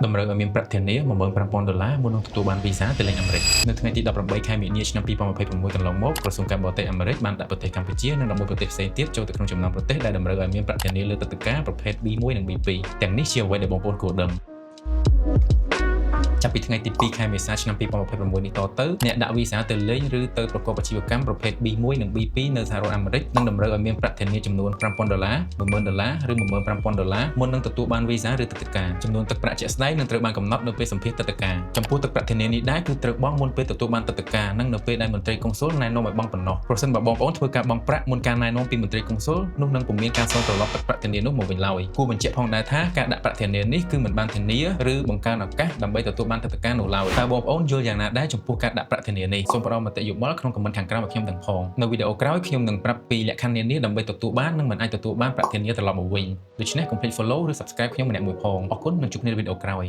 តម្រូវឲ្យមានប្រាក់ធានា$15,000មុននឹងទទួលបានវីសាទៅលេងអាមេរិកនៅថ្ងៃទី18ខែមីនាឆ្នាំ2026កន្លងមកក្រសួងការបរទេសអាមេរិកបានដាក់ប្រទេសកម្ពុជានិង11ប្រទេសផ្សេងទៀតចូលទៅក្នុងចំណោមប្រទេសដែលតម្រូវឲ្យមានប្រាក់ធានាលើទឹកដីការប្រភេទ B1 និង B2 ទាំងនេះជាអ្វីដែលបងប្អូនគួរដឹងចាប់ពីថ្ងៃទី2ខែមេសាឆ្នាំ2026នេះតទៅអ្នកដាក់វីសាទៅលេងឬទៅប្រកបអាជីវកម្មប្រភេទ B1 និង B2 នៅសហរដ្ឋអាមេរិកនឹងតម្រូវឲ្យមានប្រាក់ធានាចំនួន$5,000 $10,000 ឬ$15,000មុននឹងទទួលបានវីសាឬទឹកដីការចំនួនទឹកប្រាក់ជាក់ស្ដែងនឹងត្រូវបានកំណត់នៅពេលសម្ភាសន៍ទឹកដីការចំពោះទឹកប្រាក់ធានានេះដែរគឺត្រូវបង់មុនពេលទទួលបានទឹកដីការនិងនៅពេលដែលមន្ត្រីកុងស៊ុលណែនាំឲ្យបង់ប៉ុណ្ណោះប្រសិនបើបងប្អូនធ្វើការបង់ប្រាក់មុនការណែនាំពីមន្ត្រីកុងស៊ុលនោះនឹងពុំមានការសងត្រឡប់ទឹកប្រាក់ធានានោះមកវិញឡើយគួរបញ្ជាក់ផងដែរថាការដាក់ប្រាក់ធានានេះគឺមិនបានធានាឬបង្កើនឱកាសដើម្បីទទួលបានទឹកដីការនោះឡើយតើបងប្អូនយល់យ៉ាងណាដែរចំពោះការដាក់ប្រាក់ធានានេះសូមផ្ដល់មតិយោបល់ក្នុងខមមិនខាងក្រោមឲ្យខ្ញុំទាំងផងនៅវីដេអូក្រោយខ្ញុំនឹងប្រាប់ពីលក្ខខណ្ឌនានាដើម្បីទទួលបាននិងមិនអាចទទួលបានប្រាក់ធានាត្រឡប់មកវិញដូច្នេះកុំភ្លេច follow ឬ subscribe ខ្ញុំម្នាក់មួយផងអរគុណនិងជួបគ្នានៅវីដេអូក្រោយ